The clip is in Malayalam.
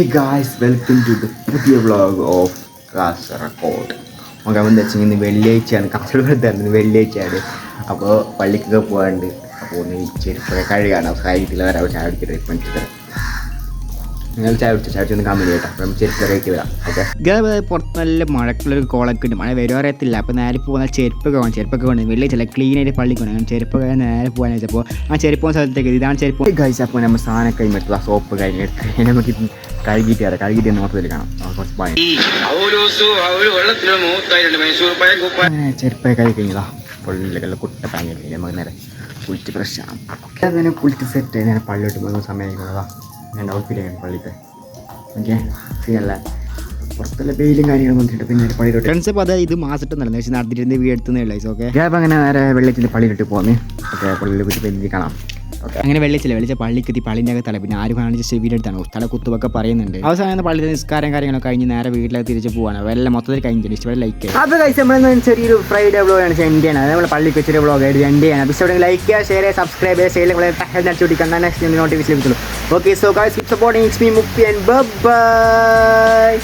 Hey guys, welcome to the പുതിയ വ്ളോഗ് ഓഫ് കാസർഗോഡ്. നമുക്ക് എന്താ വെച്ചാൽ ഇന്ന് വെള്ളിയാഴ്ചയാണ്, കാസർഗോഡ് വെള്ളിയാഴ്ചയാണ്. അപ്പോൾ പള്ളിക്കൊക്കെ പോകാണ്ട്. അപ്പോൾ ഒന്ന് ചെരുപ്പൊക്കെ കഴുകാണ്. കഴിഞ്ഞിട്ടില്ല വരാം, ചായ കുടിക്കട്ടെ. പണിച്ച് തരാം. നിങ്ങൾ ചായ കുടിച്ചൊന്ന് കമ്പനി കേട്ടോ. അപ്പം ചെരുപ്പ് കയറ്റി വരാം. ഓക്കെ, പുറത്ത് നല്ല മഴക്കുള്ളൊരു കോളൊക്കെ ഉണ്ട്. മഴ വരും അറിയത്തില്ല. അപ്പോൾ നേരെ പോകുന്ന ചെരുപ്പൊക്കെ വേണം. ചെരുപ്പൊക്കെ വേണം. വെള്ളിയാഴ്ച ക്ലീൻ ആയിട്ട് പള്ളിക്ക് വേണം. ചെരുപ്പൊക്കെ നേരെ പോകാൻ വെച്ചപ്പോൾ ആ ചെരുപ്പ് പോകുന്ന സ്ഥലത്തേക്ക് ഇതാണ് ചെരുപ്പ്. ഗൈസ്, അപ്പോൾ നമ്മൾ സാധനം കൈമെടുത്തു. ആ സോപ്പ് കഴിഞ്ഞെടുത്ത് നമുക്ക് കഴുകിയിട്ട് വരാം. കഴുകിയിട്ട് മൊത്തത്തിൽ കാണാം. കുറച്ച് ഭയം ചെരുപ്പൊക്കെ കഴുകി കഴിഞ്ഞതാ. പള്ളിയിലൊക്കെ കുട്ട പാങ്ങി കഴിഞ്ഞാൽ നമുക്ക് നേരെ കുളിച്ച് ഫ്രഷാണ്. അതിനെ കുളിച്ച് സെറ്റ് നേരെ പള്ളിയോട്ട് പോകുന്ന സമയമായിരിക്കുന്നതാ. ഞാൻ ഔട്ട്ഫിറ്റാണ് പള്ളിത്തെ. ഓക്കെ, ശരിയല്ല പുറത്തുള്ള വെയിലും കാര്യങ്ങളും വന്നിട്ട് പിന്നെ പള്ളിയിലോട്ട് ഫ്രണ്ട്സ്. അപ്പോൾ അതായത് ഇത് മാസത്തെ നടന്നു നടത്തിയിട്ട് വീട് എടുത്തുന്നേ. ഓക്കെ, ഞാൻ അങ്ങനെ നേരെ വെള്ളത്തിൽ പള്ളിയിലോട്ട് പോകുന്നു. ഓക്കെ, പള്ളിയിൽ പോയിട്ട് പെരുതി കാണാം. ഓക്കെ, അങ്ങനെ വെള്ളിച്ച പള്ളിക്കെത്തി പള്ളിൻ്റെ അകത്ത് തല പിന്നെ ആരും കാണിച്ച് ചെവിയിലെടുത്താണ് തല കുത്തുവൊക്കെ പറയുന്നുണ്ട്. അവസാനം പള്ളിയിൽ നിസ്കാരം കാര്യങ്ങളൊക്കെ കഴിഞ്ഞ് നേരെ വീട്ടിലേക്ക് തിരിച്ച് പോവാണ്. വെള്ളം മൊത്തത്തിൽ കഴിഞ്ഞിട്ട് ഇഷ്ടം ലൈക്ക് ചെയ്യുക. അപ്പോൾ ഗൈസ്, നമ്മൾ ചെറിയൊരു ഫ്രൈഡേ വ്ളോഗാണ്. സെൻഡിയാണ് നമ്മൾ പള്ളിക്ക് ചെറിയ വ്ളോഗായിട്ട് സെൻഡിയാണ്. അപ്പോൾ ഇഷ്ടം ലൈക്ക് ചെയ്യുക, ഷെയർ ചെയ്യുക, സബ്സ്ക്രൈബ് ചെയ്യുക, സൈഡിൽ അടിച്ചു പിടിക്കാൻ നെക്സ്റ്റ് നോട്ടിഫിക്കേഷൻ ലഭിക്കുള്ളൂ. Okay, so guys, keep supporting. It's me Muppi and bye by.